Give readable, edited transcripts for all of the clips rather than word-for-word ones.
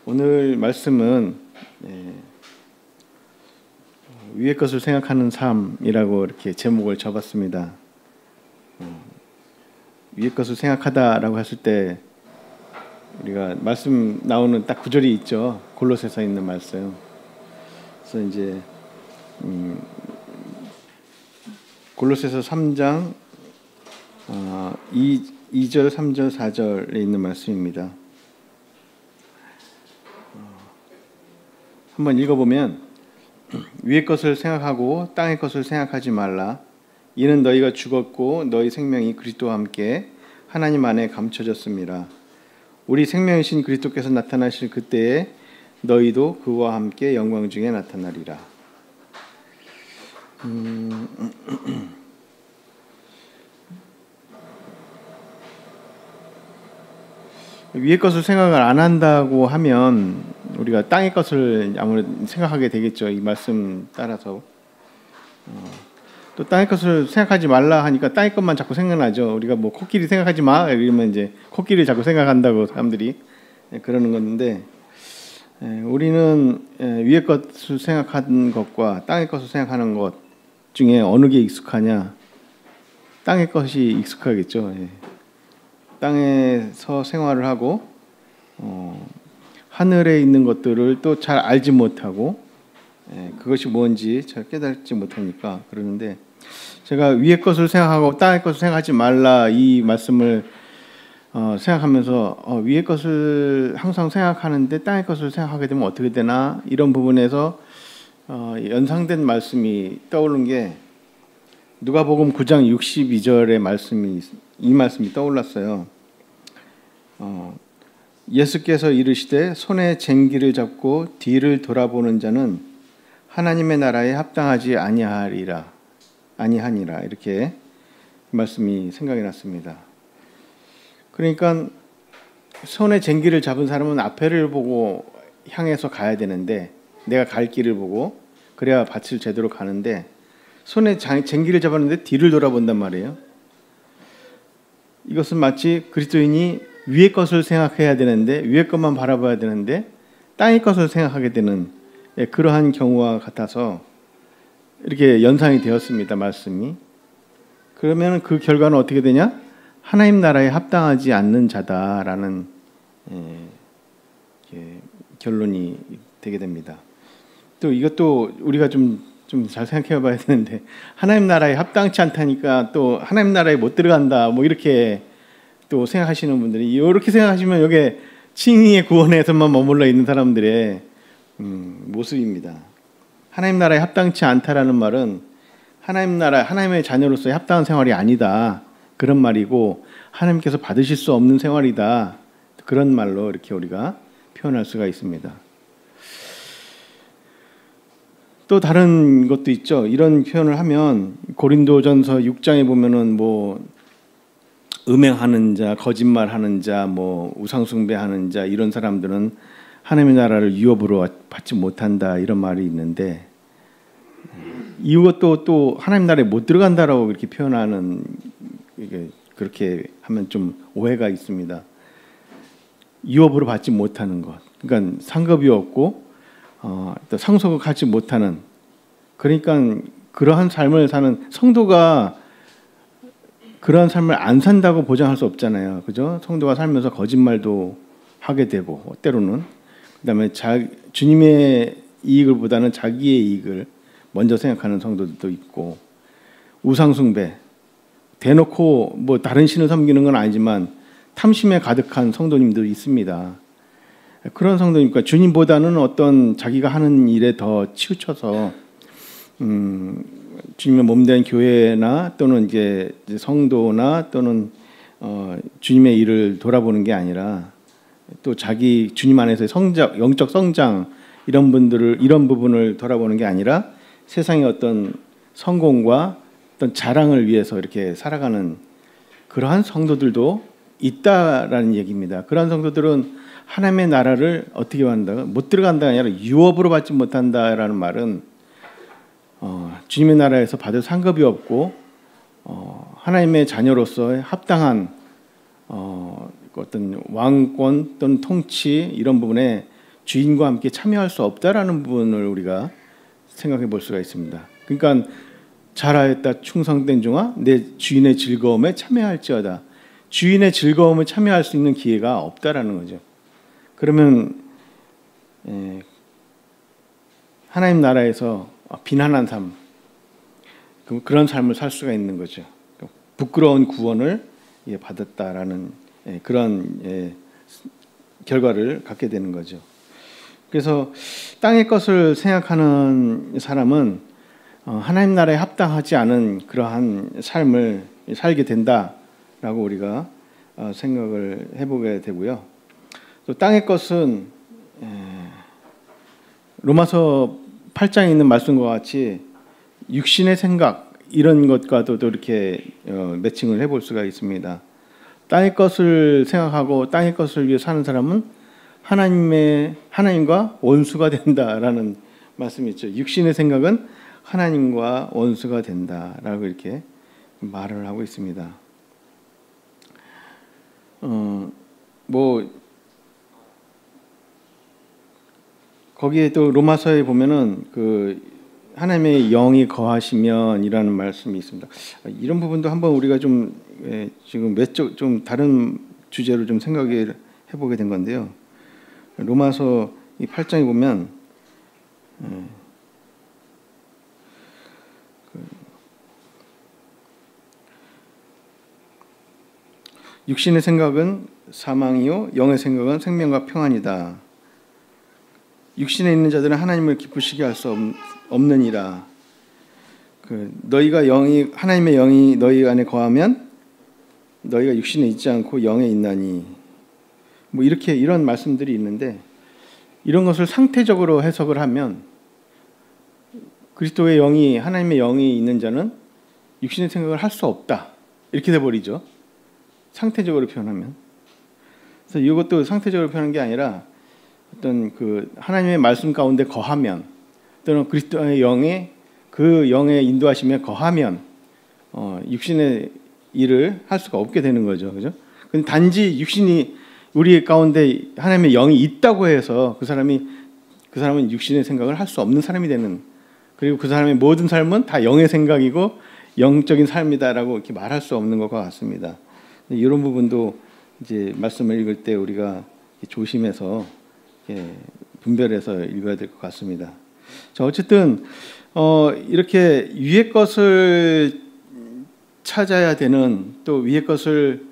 오늘 말씀은 위의 것을 생각하는 삶이라고 이렇게 제목을 잡았습니다. 위의 것을 생각하다라고 했을 때 우리가 말씀 나오는 딱 구절이 있죠. 골로새서 있는 말씀. 그래서 이제 골로새서 3장 2절, 3절, 4절에 있는 말씀입니다. 한번 읽어보면 위의 것을 생각하고 땅의 것을 생각하지 말라. 이는 너희가 죽었고 너희 생명이 그리스도와 함께 하나님 안에 감춰졌습니다. 우리 생명이신 그리스도께서 나타나실 그때에 너희도 그와 함께 영광 중에 나타나리라. 위의 것을 생각을 안 한다고 하면 우리가 땅의 것을 아무래도 생각하게 되겠죠. 이 말씀 따라서 또 땅의 것을 생각하지 말라 하니까 땅의 것만 자꾸 생각나죠. 우리가 뭐 코끼리 생각하지 마 이러면 이제 코끼리를 자꾸 생각한다고 사람들이 그러는 건데, 우리는 위의 것을 생각하는 것과 땅의 것을 생각하는 것 중에 어느 게 익숙하냐? 땅의 것이 익숙하겠죠. 땅에서 생활을 하고 하늘에 있는 것들을 또 잘 알지 못하고 그것이 뭔지 잘 깨닫지 못하니까 그러는데, 제가 위의 것을 생각하고 땅의 것을 생각하지 말라 이 말씀을 생각하면서 위의 것을 항상 생각하는데 땅의 것을 생각하게 되면 어떻게 되나, 이런 부분에서 연상된 말씀이 떠오른 게 누가복음 9장 62절의 말씀이, 이 말씀이 떠올랐어요. 예수께서 이르시되 손에 쟁기를 잡고 뒤를 돌아보는 자는 하나님의 나라에 합당하지 아니하니라, 이렇게 말씀이 생각이 났습니다. 그러니까 손에 쟁기를 잡은 사람은 앞에를 보고 향해서 가야 되는데, 내가 갈 길을 보고 그래야 밭을 제대로 가는데, 손에 쟁기를 잡았는데 뒤를 돌아본단 말이에요. 이것은 마치 그리스도인이 위의 것을 생각해야 되는데, 위의 것만 바라봐야 되는데 땅의 것을 생각하게 되는 그러한 경우와 같아서 이렇게 연상이 되었습니다. 말씀이. 그러면 그 결과는 어떻게 되냐? 하나님 나라에 합당하지 않는 자다라는 결론이 되게 됩니다. 또 이것도 우리가 좀 잘 생각해 봐야 되는데, 하나님 나라에 합당치 않다니까 또 하나님 나라에 못 들어간다 뭐 이렇게 또 생각하시는 분들이, 이렇게 생각하시면 이게 칭의의 구원에서만 머물러 있는 사람들의 모습입니다. 하나님 나라에 합당치 않다라는 말은 하나님 나라, 하나님의 자녀로서의 합당한 생활이 아니다, 그런 말이고, 하나님께서 받으실 수 없는 생활이다, 그런 말로 이렇게 우리가 표현할 수가 있습니다. 또 다른 것도 있죠. 이런 표현을 하면 고린도전서 6장에 보면은 뭐 음행하는 자, 거짓말하는 자, 뭐 우상숭배하는 자, 이런 사람들은 하나님의 나라를 유업으로 받지 못한다, 이런 말이 있는데, 이것도 또 하나님 나라에 못 들어간다라고 이렇게 표현하는, 이게 그렇게 하면 좀 오해가 있습니다. 유업으로 받지 못하는 것, 그러니까 상급이 없고 또 상속을 갖지 못하는, 그러니까 그러한 삶을 사는 성도가 그러한 삶을 안 산다고 보장할 수 없잖아요. 그죠? 성도가 살면서 거짓말도 하게 되고, 때로는 그다음에 주님의 이익을 보다는 자기의 이익을 먼저 생각하는 성도들도 있고, 우상숭배, 대놓고 뭐 다른 신을 섬기는 건 아니지만 탐심에 가득한 성도님도 있습니다. 그런 성도니까 주님보다는 어떤 자기가 하는 일에 더 치우쳐서 주님의 몸된 교회나 또는 이제 성도나 또는 주님의 일을 돌아보는 게 아니라, 또 자기 주님 안에서의 성장, 영적 성장, 이런 부분을 돌아보는 게 아니라 세상의 어떤 성공과 어떤 자랑을 위해서 이렇게 살아가는 그러한 성도들도 있다라는 얘기입니다. 그러한 성도들은 하나님의 나라를 어떻게 한다? 못 들어간다가 아니라 유업으로 받지 못한다라는 말은 주님의 나라에서 받을 상급이 없고 하나님의 자녀로서의 합당한 어떤 왕권 또는 통치, 이런 부분에 주인과 함께 참여할 수 없다라는 부분을 우리가 생각해 볼 수가 있습니다. 그러니까 잘하였다 충성된 종아 내 주인의 즐거움에 참여할지어다. 주인의 즐거움을 참여할 수 있는 기회가 없다라는 거죠. 그러면 하나님 나라에서 비난한 삶, 그런 삶을 살 수가 있는 거죠. 부끄러운 구원을 받았다라는 그런 결과를 갖게 되는 거죠. 그래서 땅의 것을 생각하는 사람은 하나님 나라에 합당하지 않은 그러한 삶을 살게 된다라고 우리가 생각을 해보게 되고요. 또 땅의 것은 로마서 8장에 있는 말씀과 같이 육신의 생각 이런 것과도 또 이렇게 매칭을 해볼 수가 있습니다. 땅의 것을 생각하고 땅의 것을 위해 사는 사람은 하나님과 원수가 된다라는 말씀이 있죠. 육신의 생각은 하나님과 원수가 된다라고 이렇게 말을 하고 있습니다. 거기에 또 로마서에 보면은 그 하나님의 영이 거하시면이라는 말씀이 있습니다. 이런 부분도 한번 우리가 좀 지금 외적 좀 다른 주제로 좀 생각해 보게 된 건데요. 로마서 이 8장에 보면 육신의 생각은 사망이요 영의 생각은 생명과 평안이다. 육신에 있는 자들은 하나님을 기쁘시게 할 수 없느니라. 너희가 하나님의 영이 너희 안에 거하면 너희가 육신에 있지 않고 영에 있나니. 이런 말씀들이 있는데 이런 것을 상태적으로 해석을 하면 그리스도의 영이 하나님의 영이 있는 자는 육신의 생각을 할 수 없다 이렇게 돼 버리죠. 상태적으로 표현하면. 그래서 이것도 상태적으로 표현한 게 아니라 어떤 그 하나님의 말씀 가운데 거하면 또는 그리스도의 그 영의 인도하심에 거하면 육신의 일을 할 수가 없게 되는 거죠. 그죠? 근데 단지 육신이 우리 가운데 하나님의 영이 있다고 해서 그 사람은 육신의 생각을 할 수 없는 사람이 되는, 그리고 그 사람의 모든 삶은 다 영의 생각이고 영적인 삶이다라고 이렇게 말할 수 없는 것과 같습니다. 이런 부분도 이제 말씀을 읽을 때 우리가 조심해서 분별해서 읽어야 될 것 같습니다. 자, 어쨌든 이렇게 위의 것을 찾아야 되는, 또 위의 것을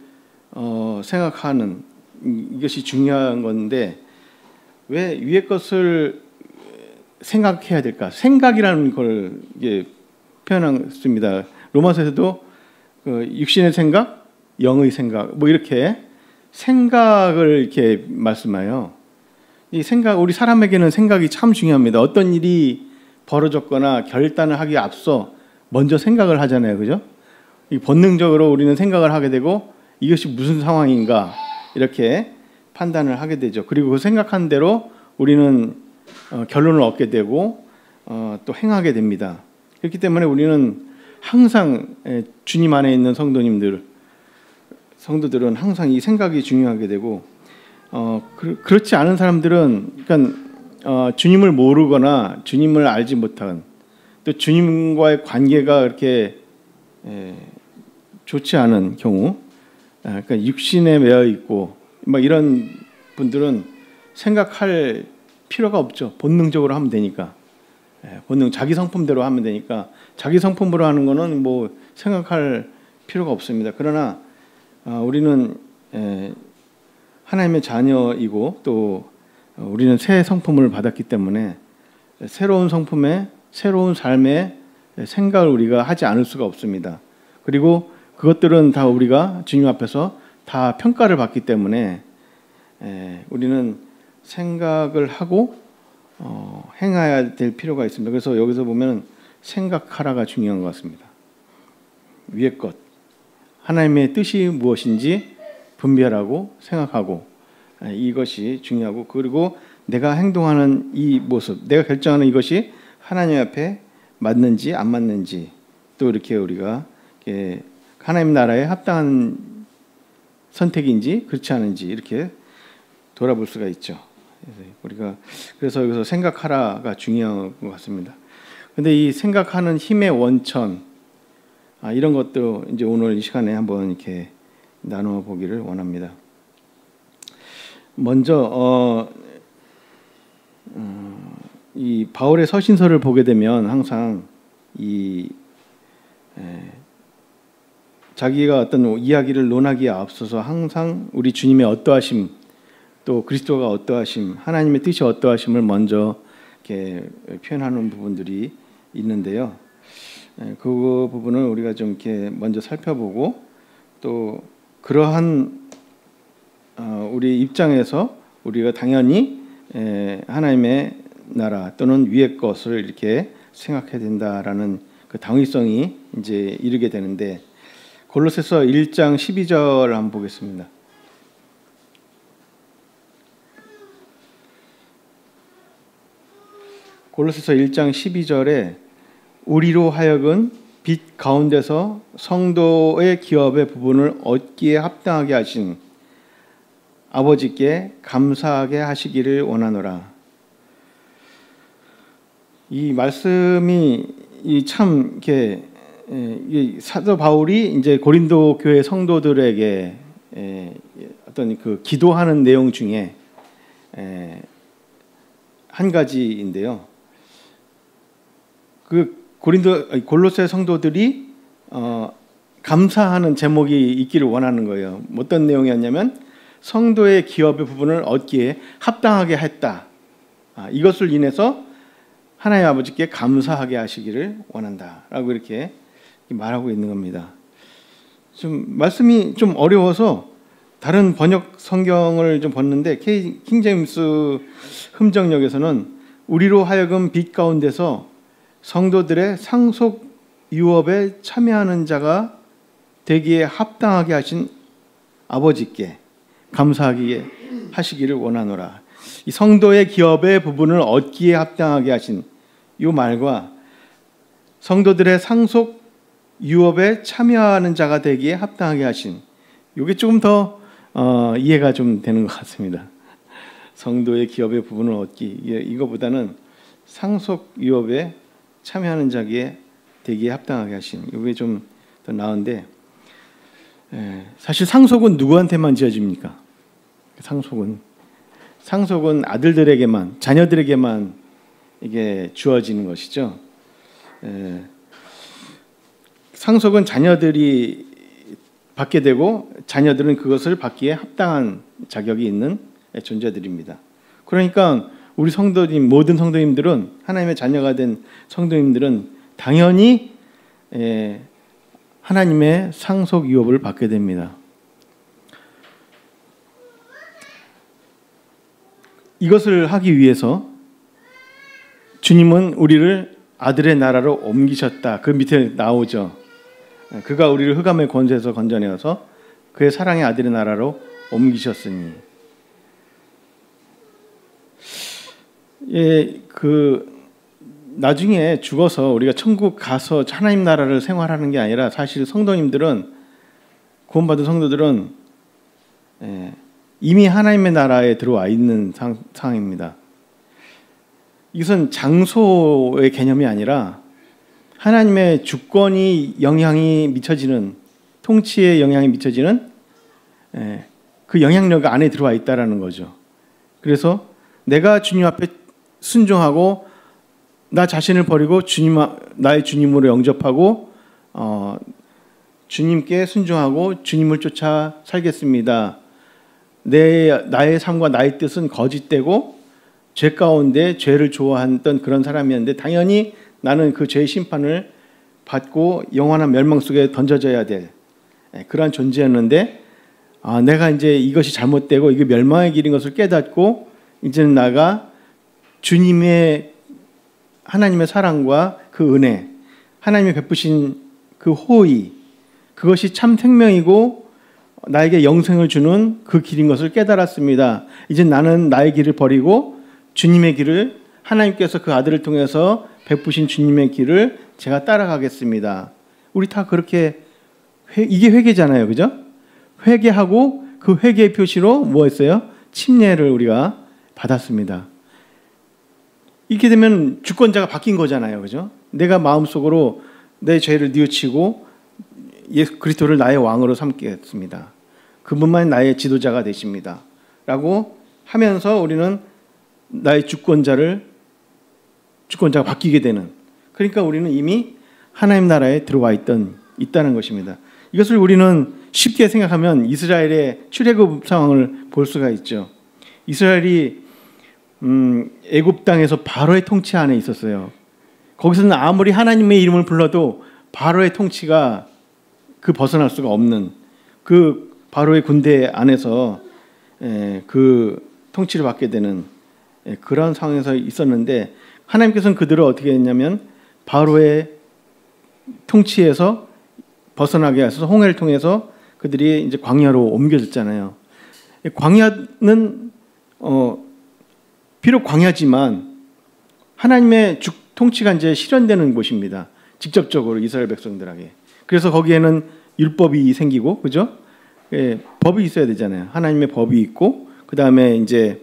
생각하는 이것이 중요한 건데 왜 위의 것을 생각해야 될까? 생각이라는 걸 표현했습니다. 로마서에서도 육신의 생각, 영의 생각, 이렇게 생각을 이렇게 말씀해요. 이 생각, 우리 사람에게는 생각이 참 중요합니다. 어떤 일이 벌어졌거나 결단을 하기에 앞서 먼저 생각을 하잖아요, 그죠? 본능적으로 우리는 생각을 하게 되고 이것이 무슨 상황인가 이렇게 판단을 하게 되죠. 그리고 그 생각한 대로 우리는 결론을 얻게 되고 또 행하게 됩니다. 그렇기 때문에 우리는 항상 주님 안에 있는 성도들은 항상 이 생각이 중요하게 되고 그렇지 않은 사람들은 그러니까 주님을 모르거나 주님을 알지 못한, 또 주님과의 관계가 그렇게 좋지 않은 경우, 그러니까 육신에 매여 있고 이런 분들은 생각할 필요가 없죠. 본능적으로 하면 되니까. 자기 성품대로 하면 되니까. 자기 성품으로 하는 거는 생각할 필요가 없습니다. 그러나 우리는 하나님의 자녀이고 또 우리는 새 성품을 받았기 때문에 새로운 성품의 새로운 삶의 생각을 우리가 하지 않을 수가 없습니다. 그리고 그것들은 다 우리가 주님 앞에서 다 평가를 받기 때문에 우리는 생각을 하고 행해야 될 필요가 있습니다. 그래서 여기서 보면 생각하라가 중요한 것 같습니다. 위의 것, 하나님의 뜻이 무엇인지 분별하고 생각하고, 이것이 중요하고, 그리고 내가 행동하는 이 모습, 내가 결정하는 이것이 하나님 앞에 맞는지 안 맞는지, 또 이렇게 우리가 하나님 나라에 합당한 선택인지 그렇지 않은지 이렇게 돌아볼 수가 있죠. 우리가 그래서 여기서 생각하라가 중요한 것 같습니다. 근데 이 생각하는 힘의 원천, 이런 것도 이제 오늘 이 시간에 한번 이렇게 나누어 보기를 원합니다. 먼저 이 바울의 서신서를 보게 되면 항상 자기가 어떤 이야기를 논하기에 앞서서 항상 우리 주님의 어떠하심, 또 그리스도가 어떠하심, 하나님의 뜻이 어떠하심을 먼저 이렇게 표현하는 부분들이 있는데요. 그 부분을 우리가 좀 이렇게 먼저 살펴보고, 또 그러한 우리 입장에서 우리가 당연히 하나님의 나라 또는 위의 것을 이렇게 생각해야 된다라는 그 당위성이 이제 이르게 되는데, 골로새서 1장 12절 한번 보겠습니다. 골로새서 1장 12절에 우리로 하여금 빛 가운데서 성도의 기업의 부분을 얻기에 합당하게 하신 아버지께 감사하게 하시기를 원하노라. 이 말씀이 참 이렇게 사도 바울이 이제 고린도 교회 성도들에게 어떤 그 기도하는 내용 중에 한 가지인데요. 그 골로새 성도들이 감사하는 제목이 있기를 원하는 거예요. 어떤 내용이었냐면 성도의 기업의 부분을 얻기에 합당하게 했다. 이것을 인해서 하나님 아버지께 감사하게 하시기를 원한다라고 이렇게 말하고 있는 겁니다. 좀 말씀이 좀 어려워서 다른 번역 성경을 좀 봤는데 킹제임스 흠정역에서는 우리로 하여금 빛 가운데서 성도들의 상속 유업에 참여하는 자가 되기에 합당하게 하신 아버지께 감사하게 하시기를 원하노라. 이 성도의 기업의 부분을 얻기에 합당하게 하신 이 말과 성도들의 상속 유업에 참여하는 자가 되기에 합당하게 하신, 이게 조금 더 이해가 좀 되는 것 같습니다. 성도의 기업의 부분을 얻기, 이거보다는 상속 유업에 참여하는 자기에 되기에 합당하게 하신, 이게 좀 더 나은데, 사실 상속은 누구한테만 지어집니까? 상속은 아들들에게만, 자녀들에게만 이게 주어지는 것이죠. 상속은 자녀들이 받게 되고 자녀들은 그것을 받기에 합당한 자격이 있는 존재들입니다. 그러니까 우리 성도님, 모든 성도님들은, 하나님의 자녀가 된 성도님들은 당연히 하나님의 상속 유업을 받게 됩니다. 이것을 하기 위해서 주님은 우리를 아들의 나라로 옮기셨다. 그 밑에 나오죠. 그가 우리를 흑암의 권세에서 건져내어서 그의 사랑의 아들의 나라로 옮기셨으니. 나중에 죽어서 우리가 천국 가서 하나님 나라를 생활하는 게 아니라, 사실 성도님들은, 구원받은 성도들은 이미 하나님의 나라에 들어와 있는 상황입니다. 이것은 장소의 개념이 아니라 하나님의 주권이 영향이 미쳐지는, 통치의 영향이 미쳐지는 그 영향력 안에 들어와 있다라는 거죠. 그래서 내가 주님 앞에 순종하고 나 자신을 버리고 나의 주님으로 영접하고 주님께 순종하고 주님을 쫓아 살겠습니다. 나의 삶과 나의 뜻은 거짓되고 죄 가운데 죄를 좋아했던 그런 사람이었는데, 당연히 나는 그 죄의 심판을 받고 영원한 멸망 속에 던져져야 될 그러한 존재였는데, 내가 이제 이것이 잘못되고 이게 멸망의 길인 것을 깨닫고 이제는 나가 하나님의 사랑과 그 은혜, 하나님의 베푸신 그 호의, 그것이 참 생명이고 나에게 영생을 주는 그 길인 것을 깨달았습니다. 이제 나는 나의 길을 버리고 주님의 길을, 하나님께서 그 아들을 통해서 베푸신 주님의 길을 제가 따라가겠습니다. 우리 다 그렇게 이게 회개잖아요, 그죠? 회개하고 그 회개의 표시로 뭐 했어요? 침례를 우리가 받았습니다. 이렇게 되면 주권자가 바뀐 거잖아요. 그죠? 내가 마음속으로 내 죄를 뉘우치고 예수 그리스도를 나의 왕으로 삼겠습니다. 그분만 나의 지도자가 되십니다. 라고 하면서 우리는 나의 주권자가 바뀌게 되는, 그러니까 우리는 이미 하나님 나라에 들어와 있다는 것입니다. 이것을 우리는 쉽게 생각하면 이스라엘의 출애굽 상황을 볼 수가 있죠. 이스라엘이 애굽 땅에서 바로의 통치 안에 있었어요. 거기서는 아무리 하나님의 이름을 불러도 바로의 통치가 벗어날 수가 없는 그 바로의 군대 안에서 그 통치를 받게 되는 그런 상황에서 있었는데, 하나님께서는 그들을 어떻게 했냐면 바로의 통치에서 벗어나게 하셔서 홍해를 통해서 그들이 이제 광야로 옮겨졌잖아요. 광야는 비록 광야지만 하나님의 통치가 이제 실현되는 곳입니다. 직접적으로 이스라엘 백성들에게. 그래서 거기에는 율법이 생기고, 그죠? 법이 있어야 되잖아요. 하나님의 법이 있고, 그 다음에 이제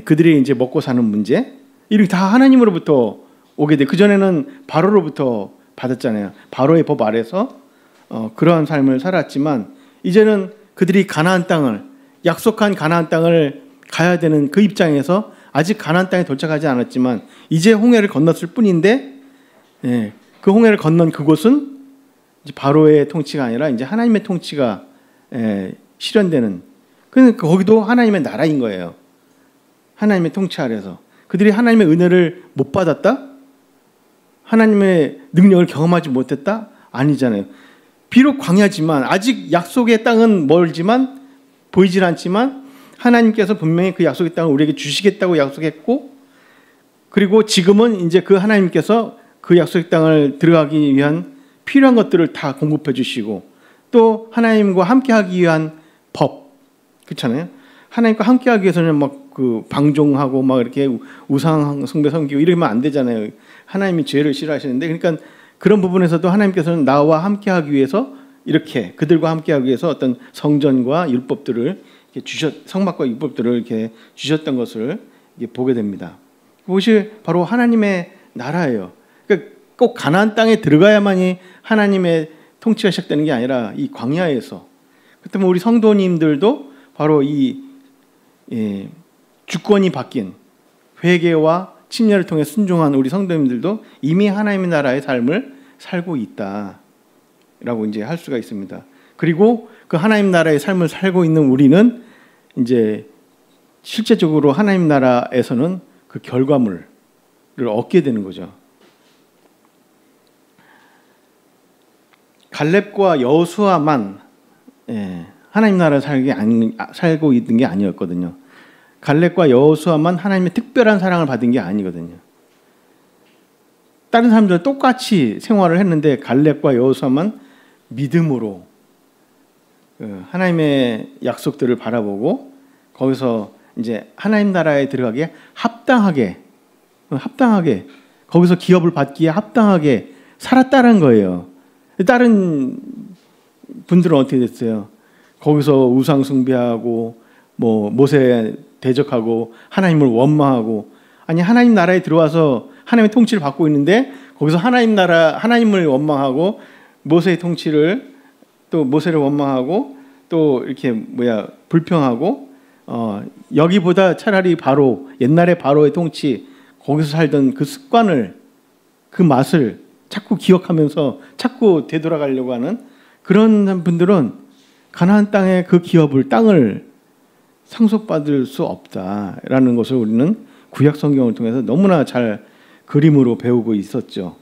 그들이 이제 먹고 사는 문제, 이렇게 다 하나님으로부터 오게 돼. 그 전에는 바로로부터 받았잖아요. 바로의 법 아래서 그러한 삶을 살았지만, 이제는 그들이 가나안 땅을, 약속한 가나안 땅을 가야 되는 그 입장에서 아직 가나안 땅에 도착하지 않았지만 이제 홍해를 건넜을 뿐인데, 그 홍해를 건넌 그곳은 이제 바로의 통치가 아니라 이제 하나님의 통치가 실현되는, 그러니까 거기도 하나님의 나라인 거예요. 하나님의 통치 아래서. 그들이 하나님의 은혜를 못 받았다? 하나님의 능력을 경험하지 못했다? 아니잖아요. 비록 광야지만, 아직 약속의 땅은 멀지만, 보이질 않지만 하나님께서 분명히 그 약속의 땅을 우리에게 주시겠다고 약속했고, 그리고 지금은 이제 그 하나님께서 그 약속의 땅을 들어가기 위한 필요한 것들을 다 공급해 주시고, 또 하나님과 함께하기 위한 법, 그렇잖아요. 하나님과 함께하기 위해서는 막 그 방종하고 막 이렇게 우상 숭배 섬기고 이러면 안 되잖아요. 하나님이 죄를 싫어하시는데, 그러니까 그런 부분에서도 하나님께서는 나와 함께하기 위해서, 이렇게 그들과 함께하기 위해서 어떤 성전과 율법들을 성막과 율법들을 이렇게 주셨던 것을 보게 됩니다. 그것이 바로 하나님의 나라예요. 그러니까 꼭 가나안 땅에 들어가야만이 하나님의 통치가 시작되는 게 아니라 이 광야에서, 그렇다면 우리 성도님들도 바로 이 주권이 바뀐 회개와 침례를 통해 순종한 우리 성도님들도 이미 하나님의 나라의 삶을 살고 있다라고 이제 할 수가 있습니다. 그리고 그 하나님 나라의 삶을 살고 있는 우리는 이제 실제적으로 하나님 나라에서는 그 결과물을 얻게 되는 거죠. 갈렙과 여호수아만 하나님 나라를 살고 있는 게 아니었거든요. 갈렙과 여호수아만 하나님의 특별한 사랑을 받은 게 아니거든요. 다른 사람들은 똑같이 생활을 했는데 갈렙과 여호수아만 믿음으로 하나님의 약속들을 바라보고 거기서 이제 하나님 나라에 들어가기에 합당하게 거기서 기업을 받기에 합당하게 살았다는 거예요. 다른 분들은 어떻게 됐어요? 거기서 우상 숭배하고 뭐 모세에 대적하고 하나님을 원망하고, 아니 하나님 나라에 들어와서 하나님의 통치를 받고 있는데 거기서 하나님을 원망하고 모세의 통치를, 또 모세를 원망하고 또 이렇게 불평하고, 여기보다 차라리 옛날에 바로의 통치, 거기서 살던 그 습관을, 그 맛을 자꾸 기억하면서 자꾸 되돌아가려고 하는 그런 분들은 가나안 땅의 그 땅을 상속받을 수 없다라는 것을 우리는 구약 성경을 통해서 너무나 잘 그림으로 배우고 있었죠.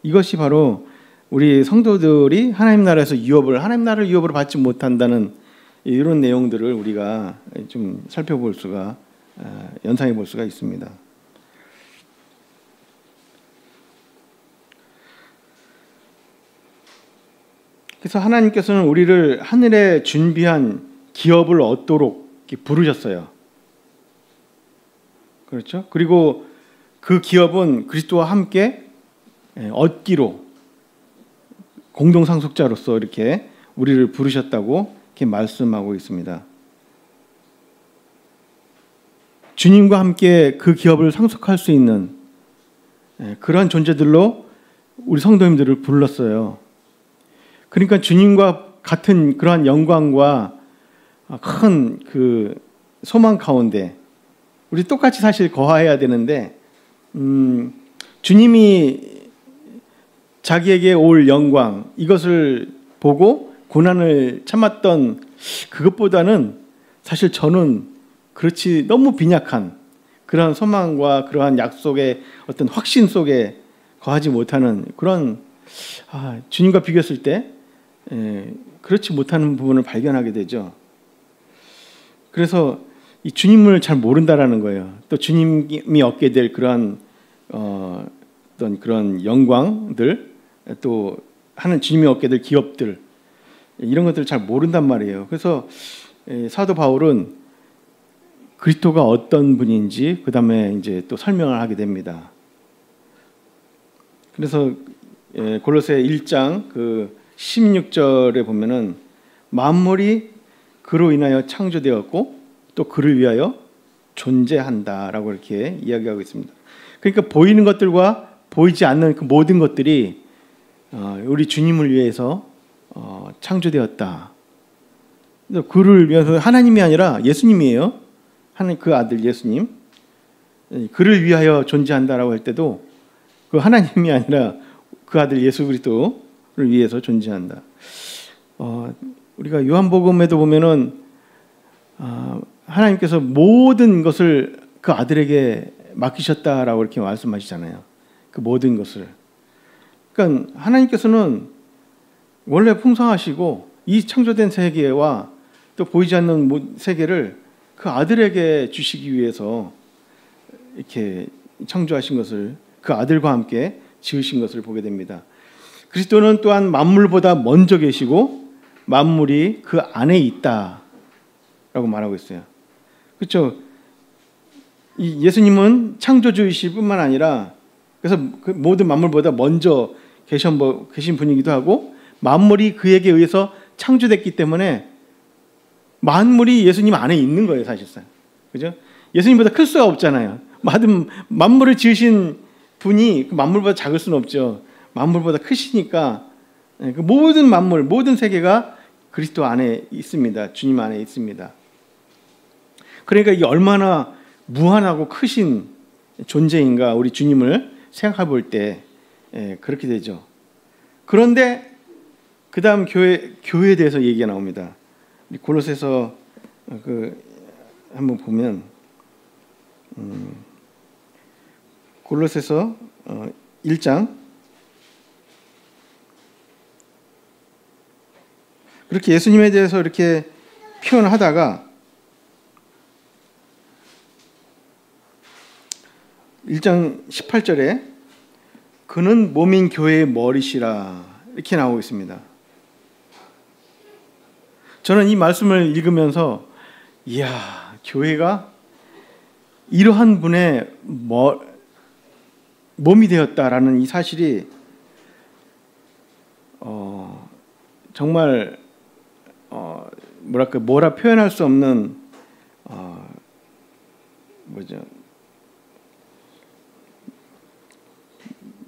이것이 바로 우리 성도들이 하나님 나라에서 하나님 나라를 유업으로 받지 못한다는 이런 내용들을 우리가 좀 살펴볼 수가, 연상해 볼 수가 있습니다. 그래서 하나님께서는 우리를 하늘에 준비한 기업을 얻도록 부르셨어요. 그렇죠? 그리고 그 기업은 그리스도와 함께 얻기로, 공동 상속자로서 이렇게 우리를 부르셨다고 이렇게 말씀하고 있습니다. 주님과 함께 그 기업을 상속할 수 있는 그러한 존재들로 우리 성도님들을 불렀어요. 그러니까 주님과 같은 그러한 영광과 큰 그 소망 가운데 우리 똑같이 사실 거하해야 되는데 주님이 자기에게 올 영광 이것을 보고 고난을 참았던 그것보다는 사실 저는 그렇지 너무 빈약한 그러한 소망과 그러한 약속의 어떤 확신 속에 거하지 못하는 그런 주님과 비교했을 때 그렇지 못하는 부분을 발견하게 되죠. 그래서 이 주님을 잘 모른다라는 거예요. 또 주님이 얻게 될 그러한 어떤 그런 영광들, 또 하는 주님이 얻게 될 기업들 이런 것들을 잘 모른단 말이에요. 그래서 사도 바울은 그리스도가 어떤 분인지 그 다음에 이제 또 설명을 하게 됩니다. 그래서 골로새 1장 그 16절에 보면은 만물이 그로 인하여 창조되었고 또 그를 위하여 존재한다라고 이렇게 이야기하고 있습니다. 그러니까 보이는 것들과 보이지 않는 그 모든 것들이 우리 주님을 위해서 창조되었다. 그를 위해서 하나님이 아니라 예수님이에요. 하나님 그 아들 예수님. 그를 위하여 존재한다라고 할 때도 그 하나님이 아니라 그 아들 예수 그리스도를 위해서 존재한다. 우리가 요한복음에도 보면은 하나님께서 모든 것을 그 아들에게 맡기셨다라고 이렇게 말씀하시잖아요. 그 모든 것을. 그러니까 하나님께서는 원래 풍성하시고 이 창조된 세계와 또 보이지 않는 세계를 그 아들에게 주시기 위해서 이렇게 창조하신 것을 그 아들과 함께 지으신 것을 보게 됩니다. 그리스도는 또한 만물보다 먼저 계시고 만물이 그 안에 있다라고 말하고 있어요. 그렇죠? 이 예수님은 창조주이실 뿐만 아니라 그래서 그 모든 만물보다 먼저 계신 분이기도 하고 만물이 그에게 의해서 창조됐기 때문에 만물이 예수님 안에 있는 거예요, 사실상. 그죠? 예수님보다 클 수가 없잖아요. 만물을 지으신 분이 그 만물보다 작을 수는 없죠. 만물보다 크시니까 그 모든 만물, 모든 세계가 그리스도 안에 있습니다. 주님 안에 있습니다. 그러니까 이게 얼마나 무한하고 크신 존재인가 우리 주님을 생각해 볼 때 그렇게 되죠. 그런데 그 다음 교회에 대해서 얘기가 나옵니다. 골로새서 한번 보면 골로새서 1장 그렇게 예수님에 대해서 이렇게 표현을 하다가 1장 18절에 그는 몸인 교회의 머리시라 이렇게 나오고 있습니다. 저는 이 말씀을 읽으면서 이야, 교회가 이러한 분의 몸이 되었다라는 이 사실이 정말 뭐라 표현할 수 없는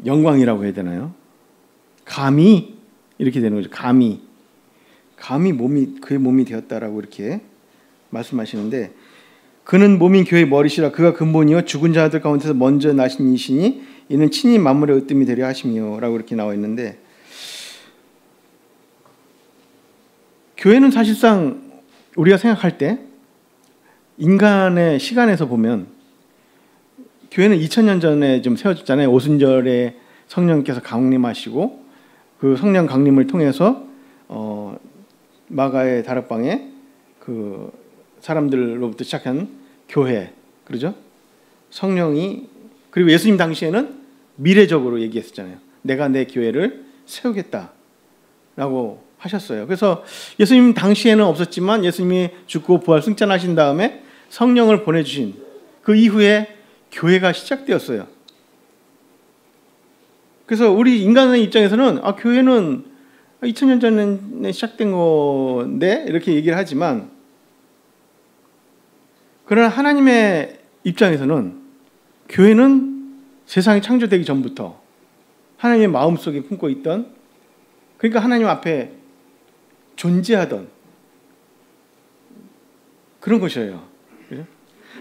영광이라고 해야 되나요? 감히 이렇게 되는 거죠. 감히 그의 몸이 되었다라고 이렇게 말씀하시는데 그는 몸인 교회의 머리시라 그가 근본이요 죽은 자들 가운데서 먼저 나신 이시니 이는 친히 만물의 으뜸이 되려 하심이요라고 이렇게 나와 있는데 교회는 사실상 우리가 생각할 때 인간의 시간에서 보면 교회는 2000년 전에 좀 세워졌잖아요. 오순절에 성령께서 강림하시고 그 성령 강림을 통해서 마가의 다락방에 그 사람들로부터 시작한 교회, 그러죠? 성령이 그리고 예수님 당시에는 미래적으로 얘기했었잖아요. 내가 내 교회를 세우겠다라고 하셨어요. 그래서 예수님 당시에는 없었지만 예수님이 죽고 부활 승천하신 다음에 성령을 보내주신 그 이후에 교회가 시작되었어요. 그래서 우리 인간의 입장에서는 교회는 2000년 전에 시작된 건데 이렇게 얘기를 하지만 그러나 하나님의 입장에서는 교회는 세상이 창조되기 전부터 하나님의 마음속에 품고 있던, 그러니까 하나님 앞에 존재하던 그런 것이에요. 그죠?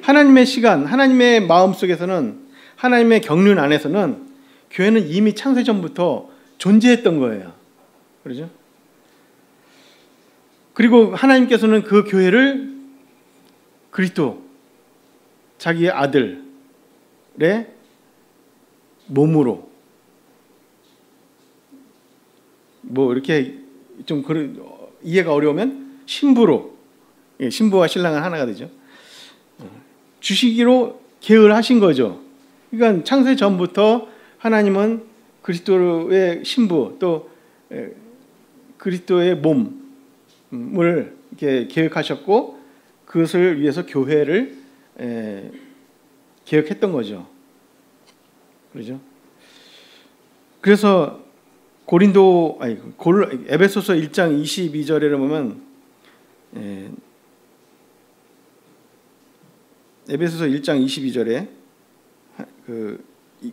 하나님의 시간, 하나님의 마음속에서는, 하나님의 경륜 안에서는 교회는 이미 창세 전부터 존재했던 거예요. 그렇죠? 그리고 하나님께서는 그 교회를 그리스도, 자기의 아들의 몸으로, 뭐 이렇게 좀 이해가 어려우면 신부로, 신부와 신랑은 하나가 되죠. 주시기로 계획하신 거죠. 그러니까 창세 전부터 하나님은 그리스도의 신부, 또 그리스도의 몸을 이렇게 계획하셨고, 그것을 위해서 교회를 계획했던 거죠. 그렇죠? 그래서 에베소서 1장 22절에 보면, 에베소서 1장 22절에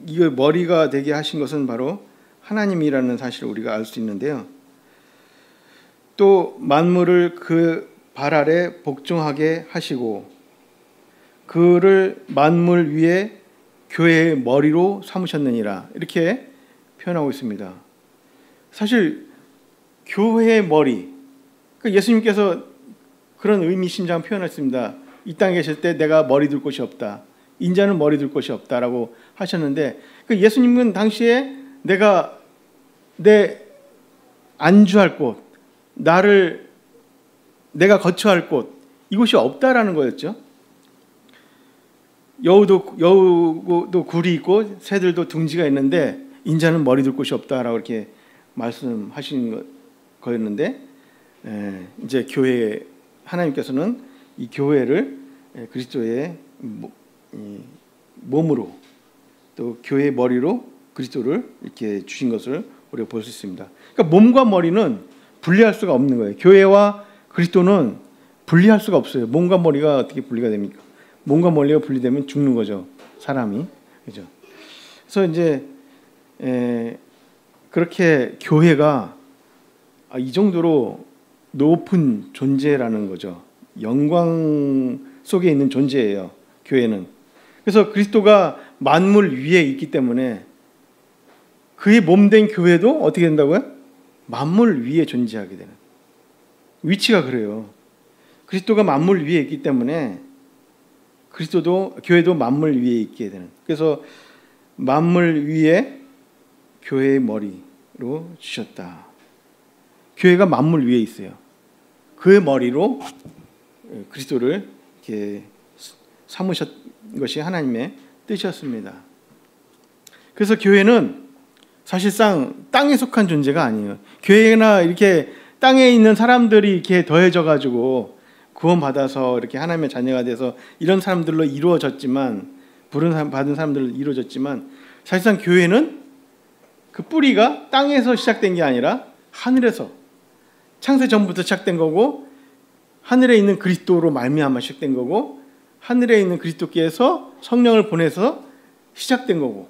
이거 머리가 되게 하신 것은 바로 하나님이라는 사실을 우리가 알 수 있는데요. 또 만물을 그 발 아래 복종하게 하시고 그를 만물 위에 교회의 머리로 삼으셨느니라, 이렇게 표현하고 있습니다. 사실 교회의 머리, 예수님께서 그런 의미심장한 표현했습니다. 이 땅에 계실 때 내가 머리 둘 곳이 없다, 인자는 머리 둘 곳이 없다라고 하셨는데, 예수님은 당시에 내가 내 안주할 곳, 내가 거처할 곳, 이곳이 없다라는 거였죠. 여우도 굴이 있고 새들도 둥지가 있는데 인자는 머리 둘 곳이 없다라고 이렇게 말씀하신 거였는데, 이제 교회, 하나님께서는 이 교회를 그리스도의 몸으로, 또 교회의 머리로 그리스도를 이렇게 주신 것을 우리가 볼 수 있습니다. 그러니까 몸과 머리는 분리할 수가 없는 거예요. 교회와 그리스도는 분리할 수가 없어요. 몸과 머리가 어떻게 분리가 됩니까? 몸과 머리가 분리되면 죽는 거죠, 사람이. 그죠? 그래서 이제 그렇게 교회가 이 정도로 높은 존재라는 거죠. 영광 속에 있는 존재예요, 교회는. 그래서 그리스도가 만물 위에 있기 때문에 그의 몸된 교회도 어떻게 된다고요? 만물 위에 존재하게 되는 위치가 그래요. 그리스도가 만물 위에 있기 때문에 교회도 만물 위에 있게 되는. 그래서 만물 위에 교회의 머리로 주셨다. 교회가 만물 위에 있어요. 그의 머리로 그리스도를 이렇게 삼으셨 것이 하나님의 뜻이었습니다. 그래서 교회는 사실상 땅에 속한 존재가 아니에요. 교회나 이렇게 땅에 있는 사람들이 이렇게 더해져 가지고 구원받아서 이렇게 하나님의 자녀가 돼서 이런 사람들로 이루어졌지만, 받은 사람들로 이루어졌지만, 사실상 교회는 그 뿌리가 땅에서 시작된 게 아니라 하늘에서, 창세 전부터 시작된 거고, 하늘에 있는 그리스도로 말미암아 시작된 거고, 하늘에 있는 그리스도께서 성령을 보내서 시작된 거고,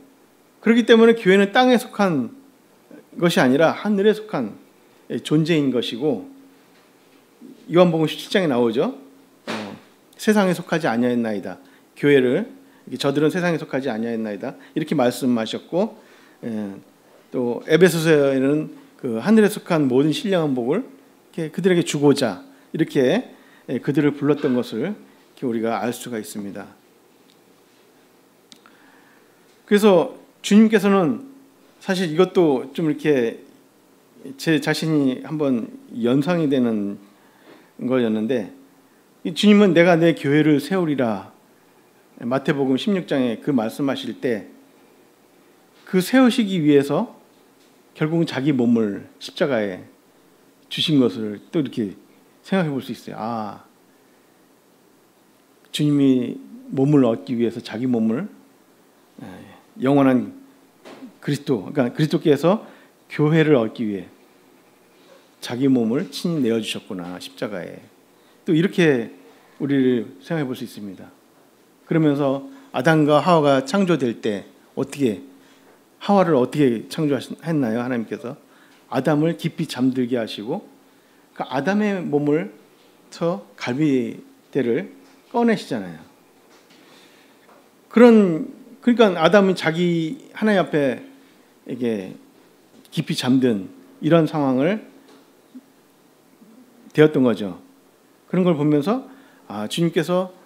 그렇기 때문에 교회는 땅에 속한 것이 아니라 하늘에 속한 존재인 것이고, 요한복음 17장에 나오죠. 세상에 속하지 아니하였나이다. 교회를 저들은 세상에 속하지 아니하였나이다, 이렇게 말씀하셨고, 또 에베소서에는 그 하늘에 속한 모든 신령한 복을 그들에게 주고자 이렇게 그들을 불렀던 것을 우리가 알 수가 있습니다. 그래서 주님께서는 사실 이것도 좀 이렇게 제 자신이 한번 연상이 되는 거였는데, 주님은 내가 내 교회를 세우리라, 마태복음 16장에 그 말씀하실 때 그 세우시기 위해서 결국은 자기 몸을 십자가에 주신 것을 또 이렇게 생각해 볼 수 있어요. 주님이 몸을 얻기 위해서 자기 몸을, 영원한 그러니까 그리스도께서 교회를 얻기 위해 자기 몸을 친히 내어주셨구나, 십자가에. 또 이렇게 우리를 생각해 볼 수 있습니다. 그러면서 아담과 하와가 창조될 때 어떻게 하와를 어떻게 창조했나요? 하나님께서 아담을 깊이 잠들게 하시고 그 아담의 몸을 서 갈비대를 꺼내시잖아요. 그러니까 아담이 자기 하나님 앞에 이게 깊이 잠든 이런 상황을 되었던 거죠. 그런 걸 보면서 주님께서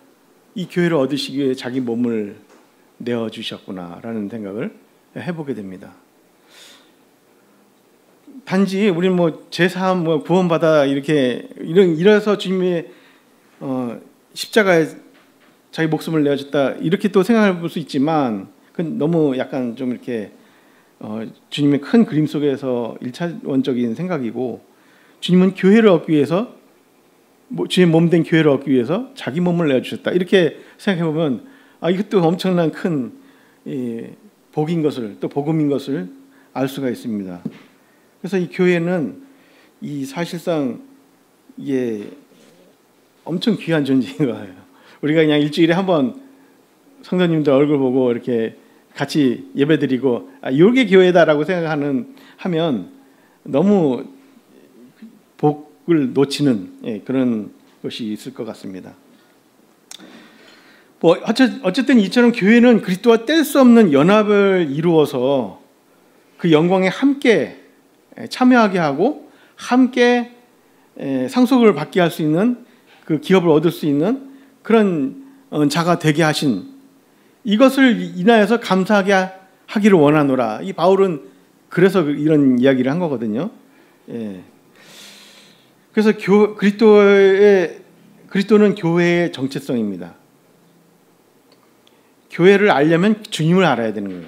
이 교회를 얻으시기 위해 자기 몸을 내어주셨구나라는 생각을 해보게 됩니다. 단지 우리는 제사함 구원받아 이래서 주님의 십자가에 자기 목숨을 내어줬다 이렇게 또 생각해 볼 수 있지만 그건 너무 약간 좀 이렇게 주님의 큰 그림 속에서 1차원적인 생각이고 주님은 교회를 얻기 위해서 주의 몸된 교회를 얻기 위해서 자기 몸을 내어주셨다 이렇게 생각해 보면 이것도 엄청난 큰 복인 것을 또 복음인 것을 알 수가 있습니다. 그래서 이 교회는 사실상 이게 엄청 귀한 존재인 거예요. 우리가 그냥 일주일에 한번 성도님들 얼굴 보고 이렇게 같이 예배드리고 이게 교회다라고 하면 너무 복을 놓치는 그런 것이 있을 것 같습니다. 어쨌든 이처럼 교회는 그리스도와 뗄 수 없는 연합을 이루어서 그 영광에 함께 참여하게 하고 함께 상속을 받게 할 수 있는 그 기업을 얻을 수 있는 그런 자가 되게 하신 이것을 인하여서 감사하게 하기를 원하노라. 이 바울은 그래서 이런 이야기를 한 거거든요. 그래서 그리스도는 교회의 정체성입니다. 교회를 알려면 주님을 알아야 되는 거예요.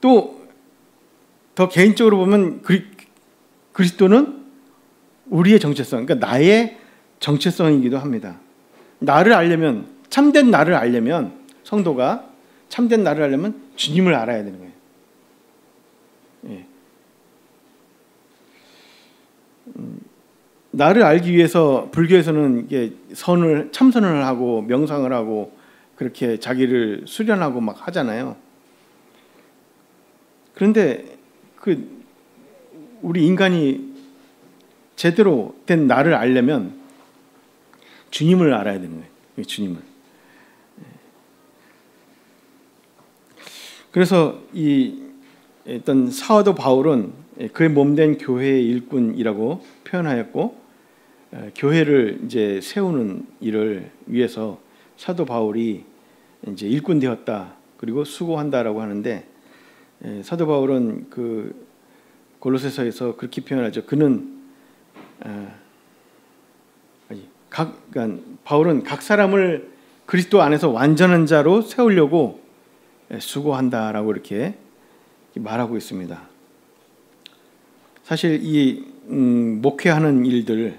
또 더 개인적으로 보면 그리스도는 우리의 정체성, 그러니까 나의 정체성이기도 합니다. 나를 알려면 참된 나를 알려면 성도가 참된 나를 알려면 주님을 알아야 되는 거예요. 나를 알기 위해서 불교에서는 이게 참선을 하고 명상을 하고 그렇게 자기를 수련하고 막 하잖아요. 그런데 우리 인간이 제대로 된 나를 알려면 주님을 알아야 되는 거예요. 주님을. 그래서 어떤 사도 바울은 그의 몸된 교회의 일꾼이라고 표현하였고 교회를 이제 세우는 일을 위해서 사도 바울이 이제 일꾼 되었다 그리고 수고한다라고 하는데 사도 바울은 그 골로새서에서 그렇게 표현하죠. 그러니까 바울은 각 사람을 그리스도 안에서 완전한 자로 세우려고 수고한다라고 이렇게 말하고 있습니다. 사실 이 목회하는 일들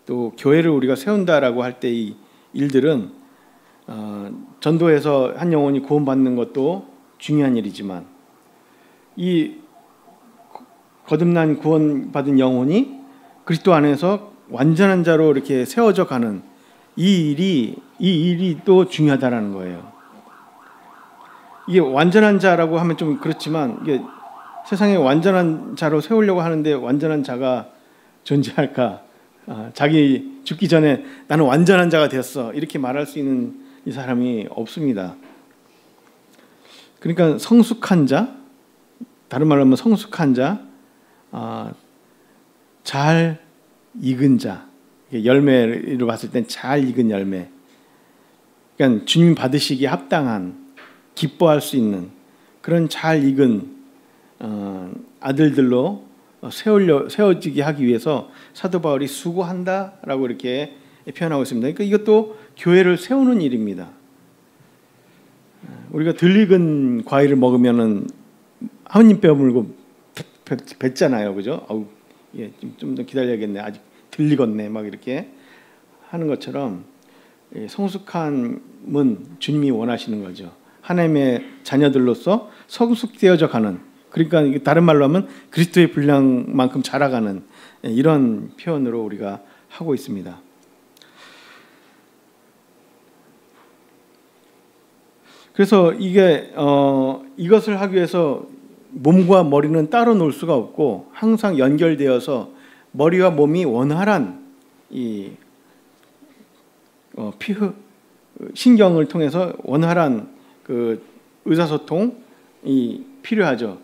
또 교회를 우리가 세운다라고 할 때 이 일들은 전도에서 한 영혼이 구원받는 것도 중요한 일이지만 이 거듭난 구원받은 영혼이 그리스도 안에서 완전한 자로 이렇게 세워져 가는 이 일이 또 중요하다라는 거예요. 이게 완전한 자라고 하면 좀 그렇지만 이게 세상에 완전한 자로 세우려고 하는데 완전한 자가 존재할까? 자기 죽기 전에 나는 완전한 자가 되었어 이렇게 말할 수 있는 이 사람이 없습니다. 그러니까 성숙한 자, 다른 말로 하면 성숙한 자, 잘 익은 자, 열매를 봤을 땐 잘 익은 열매. 그러니까 주님 받으시기에 합당한, 기뻐할 수 있는 그런 잘 익은 아들들로 세워지게 하기 위해서 사도 바울이 수고한다라고 이렇게 표현하고 있습니다. 그러니까 이것도 교회를 세우는 일입니다. 우리가 덜 익은 과일을 먹으면은 한 입 빼물고 뱉잖아요, 그죠? 좀 더 기다려야겠네. 아직 덜 익었네. 막 이렇게 하는 것처럼 성숙함은 주님이 원하시는 거죠. 하나님의 자녀들로서 성숙되어져 가는, 그러니까 다른 말로 하면 그리스도의 분량만큼 자라가는 이런 표현으로 우리가 하고 있습니다. 그래서 이것을 하기 위해서 몸과 머리는 따로 놓을 수가 없고 항상 연결되어서 머리와 몸이 원활한 신경을 통해서 원활한 그 의사소통이 필요하죠.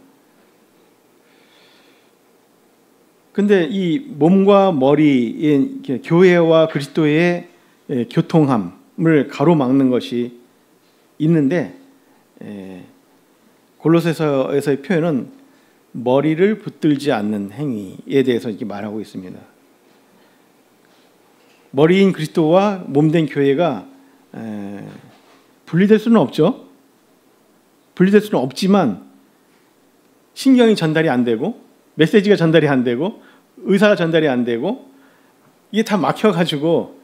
근데 이 몸과 머리의 교회와 그리스도의 교통함을 가로막는 것이 있는데, 골로새서에서의 표현은 머리를 붙들지 않는 행위에 대해서 이렇게 말하고 있습니다. 머리인 그리스도와 몸된 교회가 분리될 수는 없죠. 분리될 수는 없지만 신경이 전달이 안 되고 메시지가 전달이 안 되고 의사가 전달이 안 되고 이게 다 막혀가지고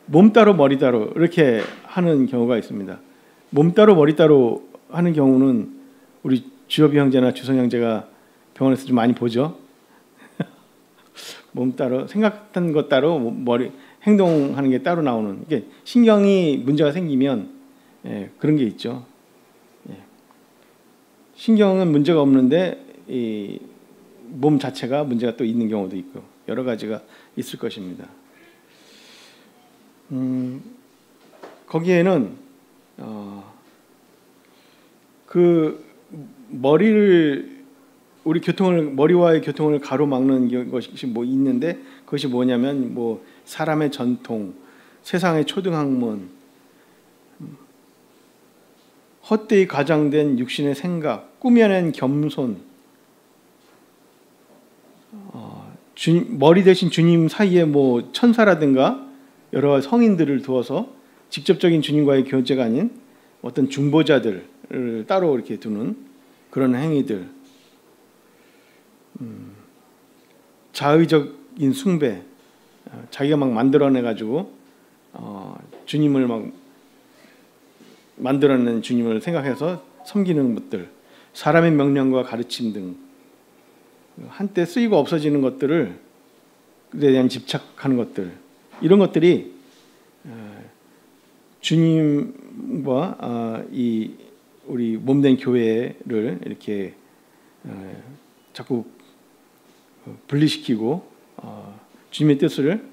몸 따로 머리 따로 이렇게 하는 경우가 있습니다. 몸 따로 머리 따로 하는 경우는 우리 주엽이 형제나 주성 형제가 병원에서 좀 많이 보죠. 몸 따로 생각한 것 따로 머리 행동하는 게 따로 나오는, 이게 신경이 문제가 생기면 그런 게 있죠. 신경은 문제가 없는데 이 몸 자체가 문제가 또 있는 경우도 있고 여러 가지가 있을 것입니다. 거기에는 그 머리와의 교통을 가로막는 것이 뭐 있는데, 그것이 뭐냐면 뭐 사람의 전통, 세상의 초등학문, 헛되이 과장된 육신의 생각, 꾸며낸 겸손, 머리 대신 주님 사이에 뭐 천사라든가 여러 성인들을 두어서 직접적인 주님과의 교제가 아닌 어떤 중보자들을 따로 이렇게 두는 그런 행위들, 자의적인 숭배, 자기가 막 만들어내 가지고 주님을 막 만들어낸 주님을 생각해서 섬기는 것들, 사람의 명령과 가르침 등 한때 쓰이고 없어지는 것들을 그에 대한 집착하는 것들, 이런 것들이 주님과 이 우리 몸된 교회를 이렇게 자꾸 분리시키고 주님의 뜻을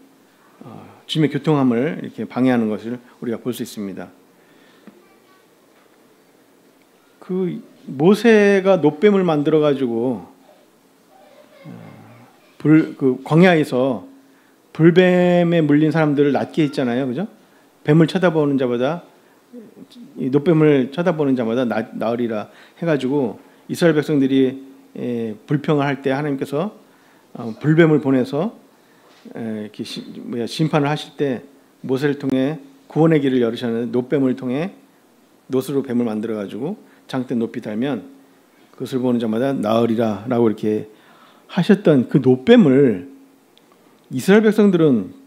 주님의 교통함을 이렇게 방해하는 것을 우리가 볼 수 있습니다. 그 모세가 놋뱀을 만들어 가지고 그 광야에서 불뱀에 물린 사람들을 낫게 했잖아요, 그죠? 뱀을 쳐다보는 자마다, 이 놋뱀을 쳐다보는 자마다 나으리라 해가지고 이스라엘 백성들이 불평을 할 때 하나님께서 불뱀을 보내서 이렇게 심판을 하실 때 모세를 통해 구원의 길을 열으셨는데, 놋뱀을 통해 놋으로 뱀을 만들어 가지고 장대 높이 달면 그것을 보는 자마다 나으리라라고 이렇게 하셨던 그 놋뱀을 이스라엘 백성들은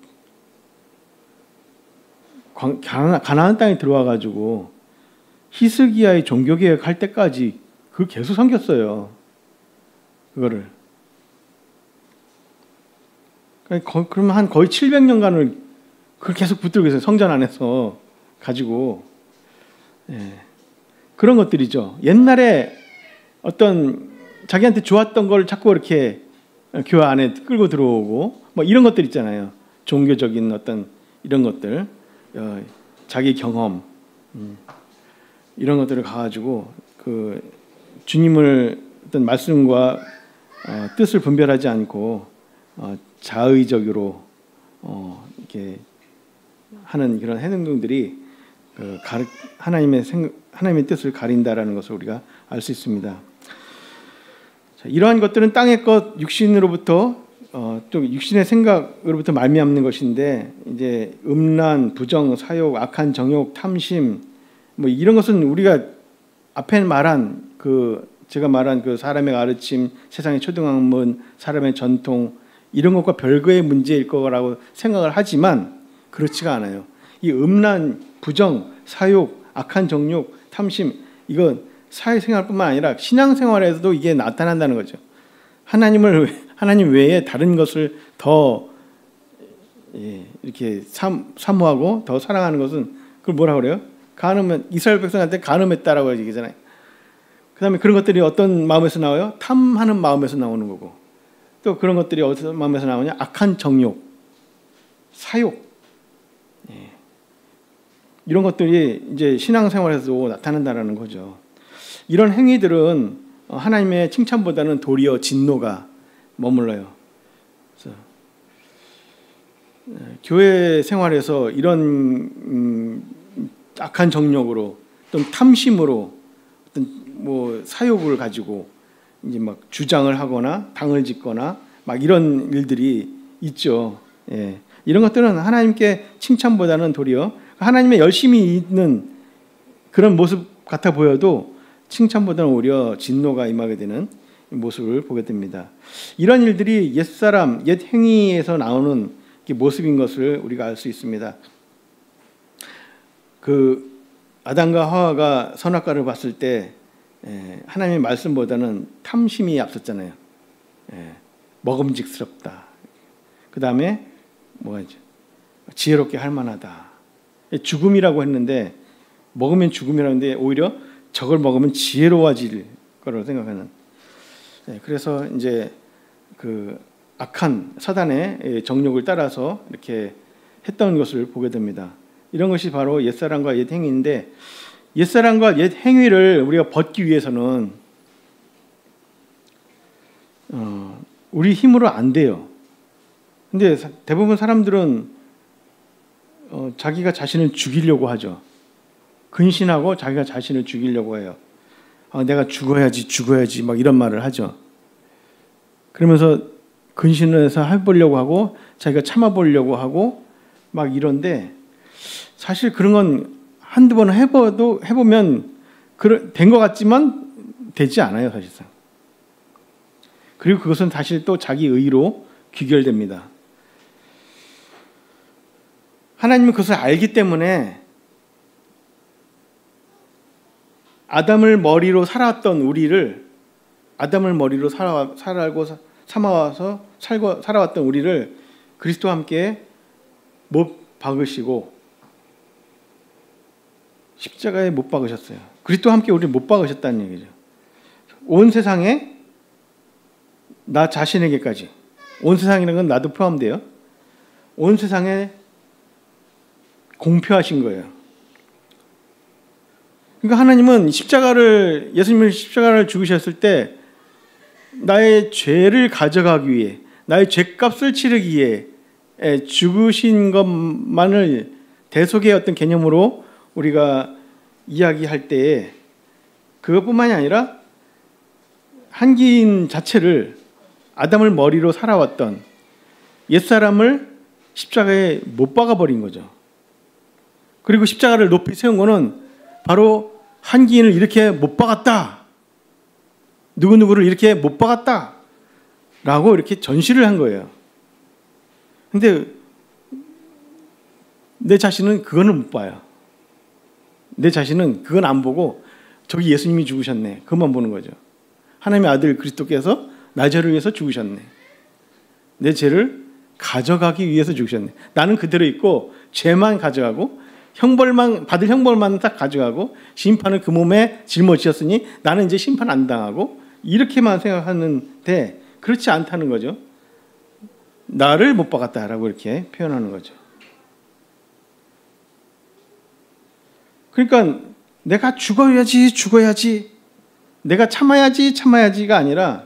가나안 땅에 들어와 가지고 히스기야의 종교개혁 할 때까지 그 계속 섬겼어요. 그거를. 그러면 한 거의 700년간을 그걸 계속 붙들고 있어요. 성전 안에서 가지고. 그런 것들이죠. 옛날에 어떤 자기한테 좋았던 걸 자꾸 이렇게 교회 안에 끌고 들어오고 뭐 이런 것들 있잖아요. 종교적인 어떤 이런 것들, 자기 경험, 이런 것들을 가가지고 그 주님을 어떤 말씀과 뜻을 분별하지 않고 자의적으로 이렇게 하는 그런 행동들이 하나님의 뜻을 가린다라는 것을 우리가 알 수 있습니다. 자, 이러한 것들은 땅의 것, 육신으로부터 또 육신의 생각으로부터 말미암는 것인데, 이제 음란, 부정, 사욕, 악한 정욕, 탐심, 뭐 이런 것은 우리가 앞에 말한 제가 말한 그 사람의 가르침, 세상의 초등학문, 사람의 전통, 이런 것과 별거의 문제일 거라고 생각을 하지만 그렇지가 않아요. 이 음란, 부정, 사욕, 악한 정욕, 탐심, 이건 사회생활뿐만 아니라 신앙생활에서도 이게 나타난다는 거죠. 하나님 외에 다른 것을 더 이렇게 사모하고 더 사랑하는 것은 그걸 뭐라 그래요? 간음은 이스라엘 백성한테 간음했다라고 얘기잖아요. 그다음에 그런 것들이 어떤 마음에서 나와요? 탐하는 마음에서 나오는 거고, 또 그런 것들이 어떤 마음에서 나오냐? 악한 정욕, 사욕, 이런 것들이 이제 신앙생활에서도 나타난다라는 거죠. 이런 행위들은 하나님의 칭찬보다는 도리어 진노가 머물러요. 그래서 교회 생활에서 이런 악한 정욕으로, 또 탐심으로 어떤 뭐 사욕을 가지고 이제 막 주장을 하거나 당을 짓거나 막 이런 일들이 있죠. 예. 이런 것들은 하나님께 칭찬보다는 도리어 하나님의 열심히 있는 그런 모습 같아 보여도 칭찬보다는 오히려 진노가 임하게 되는 모습을 보게 됩니다. 이런 일들이 옛사람, 옛 행위에서 나오는 모습인 것을 우리가 알 수 있습니다. 그 아담과 하와가 선악과를 봤을 때 하나님의 말씀보다는 탐심이 앞섰잖아요. 먹음직스럽다. 그 다음에 뭐가죠? 지혜롭게 할 만하다. 죽음이라고 했는데, 먹으면 죽음이라는데 오히려 저걸 먹으면 지혜로워질 거라고 생각하는. 그래서 이제 그 악한 사단의 정욕을 따라서 이렇게 했던 것을 보게 됩니다. 이런 것이 바로 옛사람과 옛 행위인데, 옛사람과 옛 행위를 우리가 벗기 위해서는 우리 힘으로 안 돼요. 근데 대부분 사람들은 자기가 자신을 죽이려고 하죠. 근신하고 자기가 자신을 죽이려고 해요. 내가 죽어야지 막 이런 말을 하죠. 그러면서 근신을 해서 해보려고 하고 자기가 참아보려고 하고 막 이런데, 사실 그런 건 한두 번 해보면 된 것 같지만 되지 않아요, 사실상. 그리고 그것은 사실 또 자기 의로 귀결됩니다. 하나님은 그것을 알기 때문에 아담을 머리로 살아왔던 우리를, 아담을 머리로 살아왔던 우리를 그리스도와 함께 못 박으시고 십자가에 못 박으셨어요. 그리스도와 함께 우리를 못 박으셨다는 얘기죠. 온 세상에, 나 자신에게까지, 온 세상이라는 건 나도 포함돼요. 온 세상에 공표하신 거예요. 그러니까 하나님은 예수님을 십자가를 죽으셨을 때 나의 죄를 가져가기 위해, 나의 죄값을 치르기 위해 죽으신 것만을 대속의 어떤 개념으로 우리가 이야기할 때에, 그것뿐만이 아니라 한기인 자체를, 아담을 머리로 살아왔던 옛사람을 십자가에 못 박아버린 거죠. 그리고 십자가를 높이 세운 거는 바로 한기인을 이렇게 못 박았다, 누구누구를 이렇게 못 박았다 라고 이렇게 전시를 한 거예요. 근데 내 자신은 그거는 못 봐요. 내 자신은 그건 안 보고 저기 예수님이 죽으셨네, 그것만 보는 거죠. 하나님의 아들 그리스도께서 나 죄를 위해서 죽으셨네, 내 죄를 가져가기 위해서 죽으셨네. 나는 그대로 있고 죄만 가져가고 받을 형벌만 딱 가져가고 심판을 그 몸에 짊어지셨으니 나는 이제 심판 안 당하고, 이렇게만 생각하는데 그렇지 않다는 거죠. 나를 못 박았다라고 이렇게 표현하는 거죠. 그러니까 내가 죽어야지, 내가 참아야지가 아니라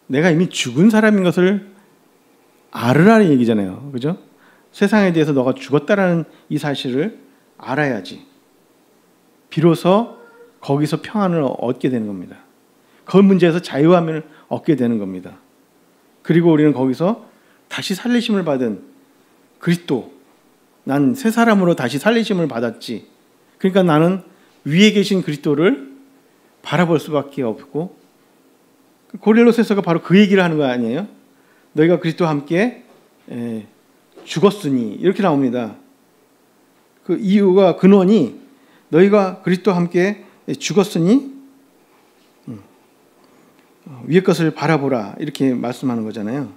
내가 이미 죽은 사람인 것을 알으라는 얘기잖아요. 그죠? 세상에 대해서 너가 죽었다라는 이 사실을 알아야지 비로소 거기서 평안을 얻게 되는 겁니다. 그 문제에서 자유함을 얻게 되는 겁니다. 그리고 우리는 거기서 다시 살리심을 받은 그리스도, 난 새 사람으로 다시 살리심을 받았지. 그러니까 나는 위에 계신 그리스도를 바라볼 수밖에 없고, 고린도서가 바로 그 얘기를 하는 거 아니에요? 너희가 그리스도와 함께 죽었으니, 이렇게 나옵니다. 그 이유가, 근원이 너희가 그리스도와 함께 죽었으니 위의 것을 바라보라, 이렇게 말씀하는 거잖아요.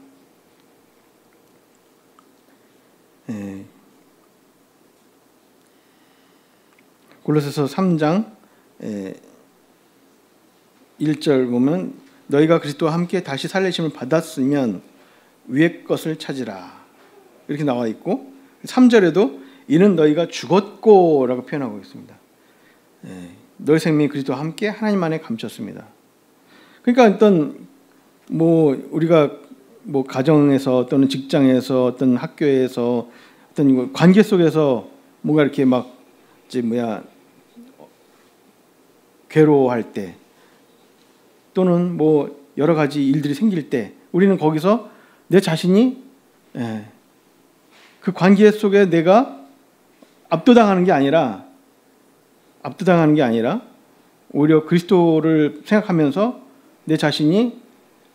골로새서 3장 1절 보면 너희가 그리스도와 함께 다시 살리심을 받았으면 위의 것을 찾으라 이렇게 나와 있고 3절에도 이는 너희가 죽었고 라고 표현하고 있습니다. 너희 생명이 그리스도와 함께 하나님 안에 감췄습니다. 그러니까 어떤 우리가 가정에서 또는 직장에서 어떤 학교에서 어떤 관계 속에서 뭔가 이렇게 괴로워할 때 또는 여러 가지 일들이 생길 때 우리는 거기서 내 자신이 그 관계 속에 내가 압도당하는 게 아니라 오히려 그리스도를 생각하면서 내 자신이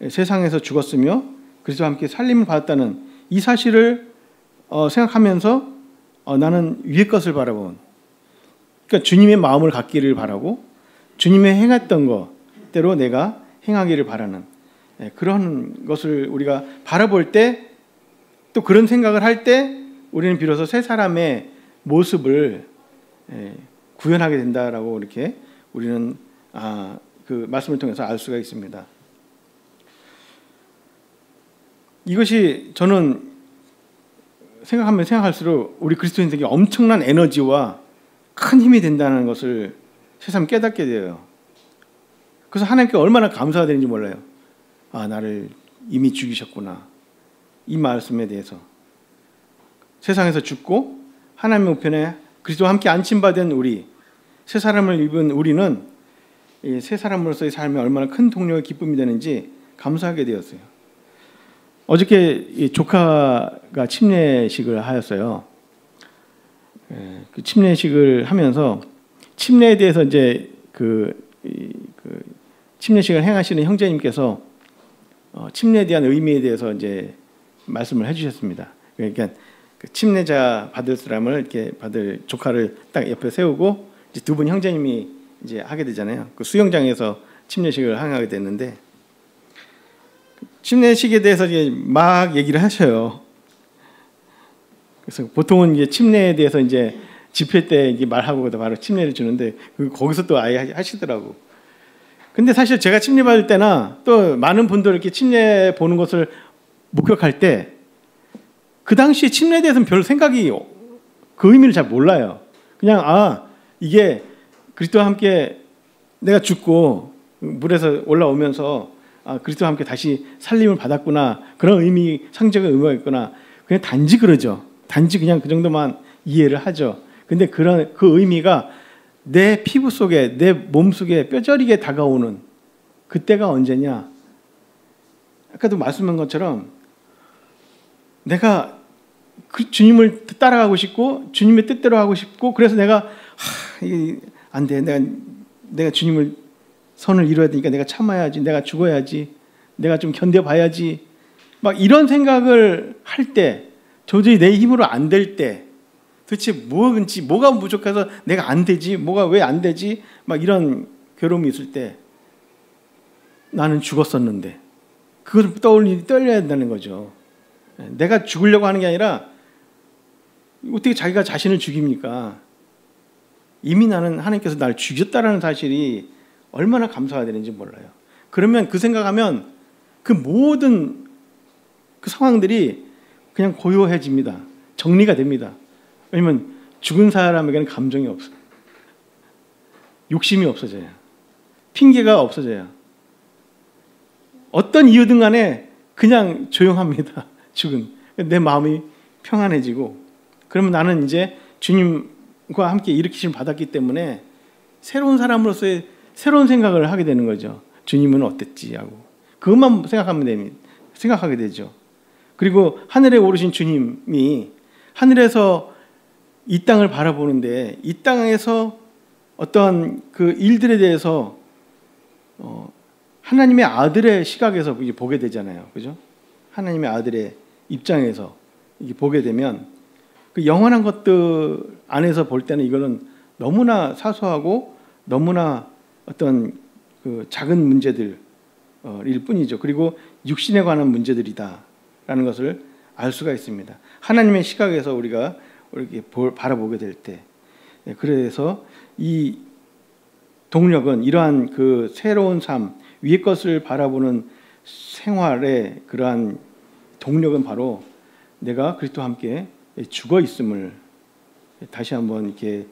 세상에서 죽었으며 그리스도와 함께 살림을 받았다는 이 사실을 생각하면서 나는 위의 것을 바라본, 그러니까 주님의 마음을 갖기를 바라고 주님의 행했던 것대로 내가 행하기를 바라는 그런 것을 우리가 바라볼 때, 또 그런 생각을 할 때 우리는 비로소 새 사람의 모습을 구현하게 된다라고 이렇게 우리는 그 말씀을 통해서 알 수가 있습니다. 이것이 저는 생각하면 생각할수록 우리 그리스도인들에게 엄청난 에너지와 큰 힘이 된다는 것을 새삼 깨닫게 돼요. 그래서 하나님께 얼마나 감사가 되는지 몰라요. 나를 이미 죽이셨구나. 이 말씀에 대해서 세상에서 죽고 하나님의 우편에 그리스도와 함께 안침받은 우리, 새 사람을 입은 우리는 이 새 사람으로서의 삶에 얼마나 큰 동력과 기쁨이 되는지 감사하게 되었어요. 어저께 조카가 침례식을 하였어요. 그 침례식을 하면서 침례에 대해서 이제 그 침례식을 행하시는 형제님께서 침례에 대한 의미에 대해서 이제 말씀을 해주셨습니다. 그러니까 그 침례자 받을 사람을 이렇게 받을 조카를 딱 옆에 세우고 이제 두 분 형제님이 이제 하게 되잖아요. 그 수영장에서 침례식을 행하게 됐는데 침례식에 대해서 이제 막 얘기를 하셔요. 그래서 보통은 이제 침례에 대해서 이제 집회 때 이제 말하고 바로 침례를 주는데 거기서 또 아예 하시더라고. 근데 사실 제가 침례 받을 때나 또 많은 분들 이렇게 침례 보는 것을 목격할 때 그 당시에 침례에 대해서는 별 생각이 그 의미를 잘 몰라요. 그냥 이게 그리스도와 함께 내가 죽고 물에서 올라오면서 그리스도와 함께 다시 살림을 받았구나, 그런 의미, 상징의 의미가 있구나, 그냥 단지 그러죠. 단지 그냥 그 정도만 이해를 하죠. 근데 그 의미가 내 피부 속에, 내 몸 속에 뼈저리게 다가오는 그때가 언제냐? 아까도 말씀한 것처럼 내가 그 주님을 따라가고 싶고 주님의 뜻대로 하고 싶고, 그래서 내가 안 돼, 내가 주님을 선을 이루어야 되니까 내가 참아야지, 내가 죽어야지, 내가 좀 견뎌봐야지, 막 이런 생각을 할 때, 도저히 내 힘으로 안 될 때, 도대체 뭐가 부족해서 내가 안 되지, 뭐가 왜 안 되지, 막 이런 괴로움이 있을 때 나는 죽었었는데, 그것을 떨려야 된다는 거죠. 내가 죽으려고 하는 게 아니라 어떻게 자기가 자신을 죽입니까? 이미 나는 하나님께서 나를 죽였다라는 사실이 얼마나 감사가 되는지 몰라요. 그러면 그 생각하면 그 모든 그 상황들이 그냥 고요해집니다. 정리가 됩니다. 왜냐면 죽은 사람에게는 감정이 없어요. 욕심이 없어져요. 핑계가 없어져요. 어떤 이유든 간에 그냥 조용합니다. 죽은. 내 마음이 평안해지고, 그러면 나는 이제 주님과 함께 일으키심을 받았기 때문에 새로운 사람으로서의 새로운 생각을 하게 되는 거죠. 주님은 어땠지 하고 그것만 생각하게 되죠. 그리고 하늘에 오르신 주님이 하늘에서 이 땅을 바라보는데, 이 땅에서 어떤 그 일들에 대해서 하나님의 아들의 시각에서 보게 되잖아요. 그죠? 하나님의 아들의 입장에서 보게 되면 그 영원한 것들 안에서 볼 때는 이거는 너무나 사소하고 너무나 어떤 그 작은 문제들일 뿐이죠. 그리고 육신에 관한 문제들이다라는 것을 알 수가 있습니다. 하나님의 시각에서 우리가 이렇게 바라보게 될 때, 그래서 이 동력은 이러한 그 새로운 삶, 위의 것을 바라보는 생활의 그러한 동력은 바로 내가 그리스도와 함께 죽어 있음을 다시 한번 이렇게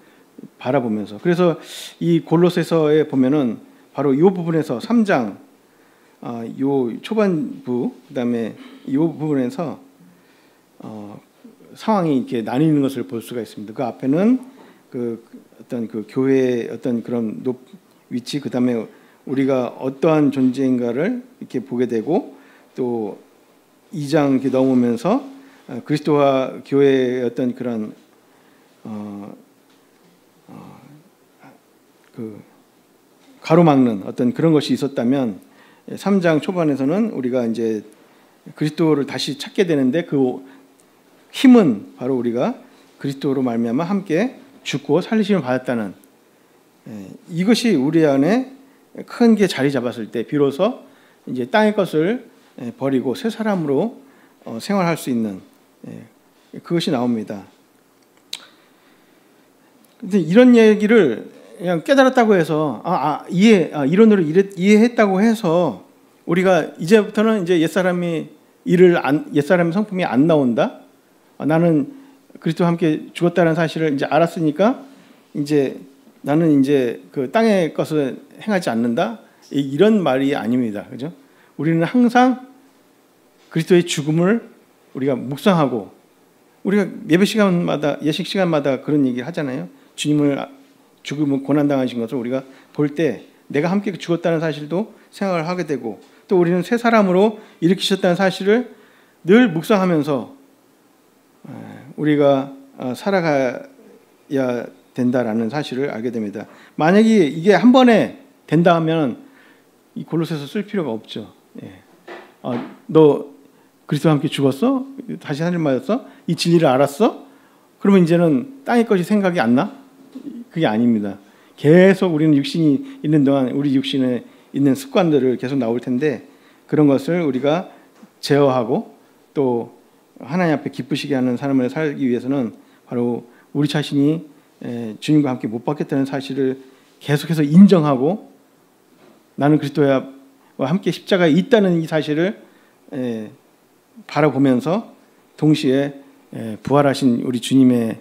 바라보면서, 그래서 이 골로새서에 보면은 바로 이 부분에서 3장 요 초반부, 그다음에 이 부분에서 상황이 이렇게 나뉘는 것을 볼 수가 있습니다. 그 앞에는 그 어떤 그 교회의 어떤 그런 위치, 그다음에 우리가 어떠한 존재인가를 이렇게 보게 되고, 또 2장 이렇게 넘으면서 그리스도와 교회의 어떤 그런 그 가로막는 어떤 그런 것이 있었다면, 3장 초반에서는 우리가 이제 그리스도를 다시 찾게 되는데, 그 힘은 바로 우리가 그리스도로 말미암아 함께 죽고 살리심을 받았다는, 이것이 우리 안에 큰 게 자리 잡았을 때 비로소 이제 땅의 것을 버리고 새 사람으로 생활할 수 있는, 그것이 나옵니다. 근데 이런 얘기를 그냥 깨달았다고 해서 이론으로 이해했다고 해서 우리가 이제부터는 이제 옛사람의 성품이 안 나온다. 나는 그리스도와 함께 죽었다는 사실을 이제 알았으니까 이제 나는 이제 그 땅의 것을 행하지 않는다. 이런 말이 아닙니다. 그죠? 우리는 항상 그리스도의 죽음을 우리가 묵상하고, 우리가 예배 시간마다, 예식 시간마다 그런 얘기를 하잖아요. 주님을 죽음을 고난당하신 것을 우리가 볼 때 내가 함께 죽었다는 사실도 생각을 하게 되고, 또 우리는 새 사람으로 일으키셨다는 사실을 늘 묵상하면서 우리가 살아가야 된다라는 사실을 알게 됩니다. 만약에 이게 한 번에 된다 하면 이 골로새서 쓸 필요가 없죠. 너 그리스도와 함께 죽었어? 다시 하늘 맞았어? 이 진리를 알았어? 그러면 이제는 땅의 것이 생각이 안 나? 그게 아닙니다. 계속 우리는 육신이 있는 동안 우리 육신에 있는 습관들을 계속 나올 텐데, 그런 것을 우리가 제어하고 또 하나님 앞에 기쁘시게 하는 삶을 살기 위해서는 바로 우리 자신이 주님과 함께 못 받겠다는 사실을 계속해서 인정하고, 나는 그리스도와 함께 십자가에 있다는 이 사실을 바라보면서 동시에 부활하신 우리 주님의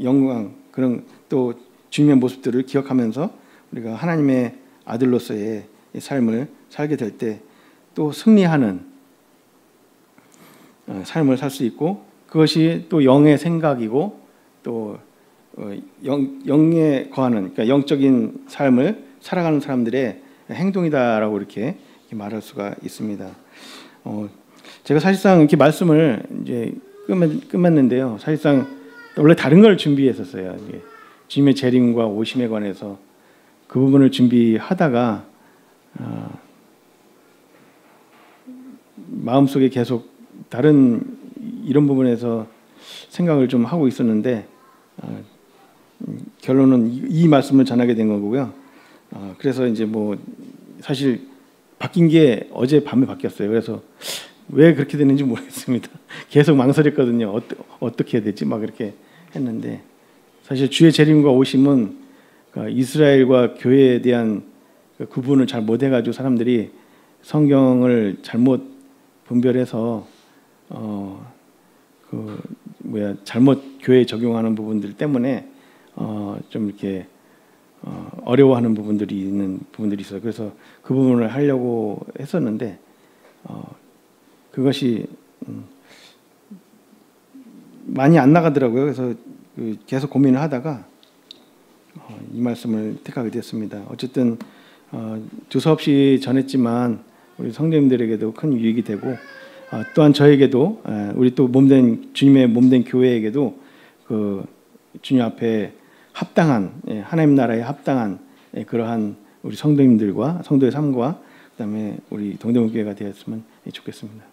영광, 그런 또 주님의 모습들을 기억하면서 우리가 하나님의 아들로서의 삶을 살게 될 때 또 승리하는 삶을 살 수 있고, 그것이 또 영의 생각이고 또 영에 거하는, 그러니까 영적인 삶을 살아가는 사람들의 행동이다라고 이렇게 말할 수가 있습니다. 제가 사실상 이렇게 말씀을 이제 끝맺는데요. 사실상 원래 다른 걸 준비했었어요. 주님의 재림과 오심에 관해서 그 부분을 준비하다가 마음속에 계속 다른 이런 부분에서 생각을 좀 하고 있었는데, 결론은 이 말씀을 전하게 된 거고요. 그래서 이제 뭐 사실 바뀐 게 어제 밤에 바뀌었어요. 그래서 왜 그렇게 됐는지 모르겠습니다. 계속 망설였거든요. 어떻게 해야 되지? 막 이렇게 했는데, 사실 주의 재림과 오심은 이스라엘과 교회에 대한 구분을 잘 못해가지고 사람들이 성경을 잘못 분별해서 잘못 교회에 적용하는 부분들 때문에 좀 이렇게 어려워하는 부분들이 있어요. 그래서 그 부분을 하려고 했었는데 그것이 많이 안 나가더라고요. 그래서 계속 고민을 하다가 이 말씀을 택하게 됐습니다. 어쨌든 두서없이 전했지만 우리 성도님들에게도 큰 유익이 되고, 또한 저에게도, 우리 또 주님의 몸된 교회에게도 그 주님 앞에 합당한, 하나님 나라에 합당한 그러한 우리 성도님들과 성도의 삶과 그다음에 우리 동대문교회가 되었으면 좋겠습니다.